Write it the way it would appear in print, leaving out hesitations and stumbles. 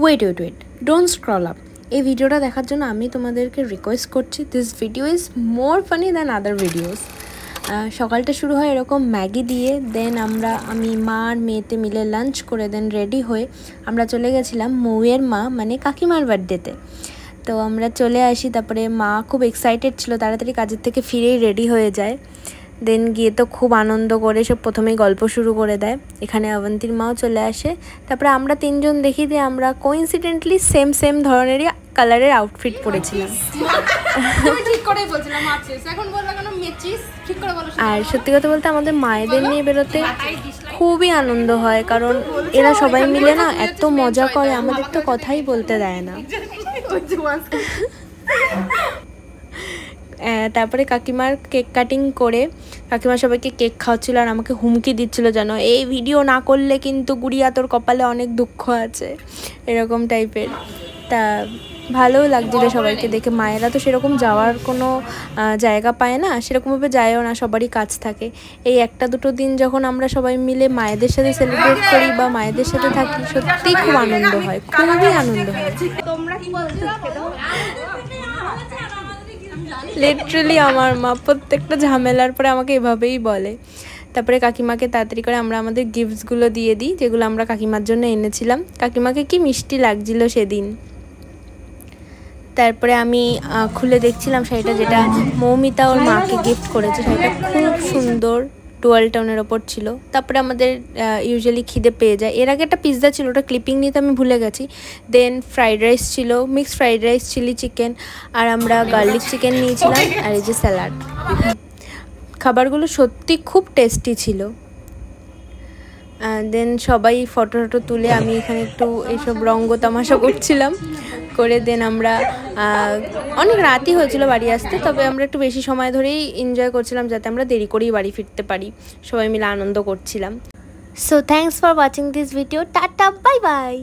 Wait don't scroll up. এই ভিডিওটা দেখার জন্য আমি তোমাদেরকে রিকোয়েস্ট করছি, this video is more funny than other videos. সকালটা শুরু হয় এরকম ম্যাগি দিয়ে, দেন আমি মা আর মেয়েতে মিলে লাঞ্চ করে দেন রেডি হয়ে আমরা চলে গেছিলাম মৌয়ের মা মানে কাকিমার বার্থডেতে। তো আমরা চলে আসি, তারপরে মা খুব এক্সাইটেড ছিল, তাড়াতাড়ি কাজের থেকে ফিরেই রেডি হয়ে যায়। দেন গিয়ে তো খুব আনন্দ করে সব প্রথমেই গল্প শুরু করে দেয়। এখানে অবন্তীর মাও চলে আসে। তারপরে আমরা তিনজন দেখি যে আমরা কোইন্সিডেন্টলি সেম ধরনেরই কালারের আউটফিট পরেছিলাম। আর সত্যি কথা বলতে আমাদের মায়েদের নিয়ে বেরোতে খুবই আনন্দ হয়, কারণ এরা সবাই মিলে না এত মজা করে, আমাদের তো কথাই বলতে দেয় না। তারপরে কাকিমার কেক কাটিং করে কাকিমা সবাইকে কেক খাওয়াচ্ছিল আর আমাকে হুমকি দিচ্ছিল, যেন এই ভিডিও না করলে কিন্তু গুড়িয়া তোর কপালে অনেক দুঃখ আছে, এরকম টাইপের। তা ভালোও লাগছিল সবাইকে দেখে। মায়েরা তো সেরকম যাওয়ার কোনো জায়গা পায় না, সেরকমভাবে যায়ও না, সবারই কাজ থাকে। এই একটা দুটো দিন যখন আমরা সবাই মিলে মায়েদের সাথে সেলিব্রেট করি বা মায়েদের সাথে থাকি, সত্যিই খুব আনন্দ হয়, খুবই আনন্দ হয়। লিটারালি আমার মা প্রত্যেকটা ঝামেলার পরে আমাকে এভাবেই বলে। তারপরে কাকিমাকে তাড়াতাড়ি করে আমরা আমাদের গিফটসগুলো দিয়ে দিই, যেগুলো আমরা কাকিমার জন্য এনেছিলাম। কাকিমাকে কি মিষ্টি লাগছিল সেদিন। তারপরে আমি খুলে দেখছিলাম শাড়িটা, যেটা মৌমিতা ওর মাকে গিফট করেছে। শাড়িটা খুব সুন্দর, ডুয়াল টোনের ওপর ছিল। তারপরে আমাদের ইউজুয়ালি খিদে পেয়ে যায়। এর আগে একটা পিৎজা ছিল, ওটা ক্লিপিং নিতে আমি ভুলে গেছি। দেন ফ্রাইড রাইস ছিল, mixed fried rice, chilli chicken, আর আমরা গার্লিক চিকেন নিয়েছিলাম, আর এই যে স্যালাড। খাবারগুলো সত্যি খুব টেস্টি ছিল। দেন সবাই ফটো তুলে আমি এখানে একটু এইসব রঙ্গ তামাশা করছিলাম করে। দেন আমরা অনেক রাতই হয়েছিল বাড়ি আসতে, তবে আমরা একটু বেশি সময় ধরেই এনজয় করছিলাম, যাতে আমরা দেরি করেই বাড়ি ফিরতে পারি। সবাই মিলে আনন্দ করছিলাম। So thanks for watching this video. Tata, bye bye.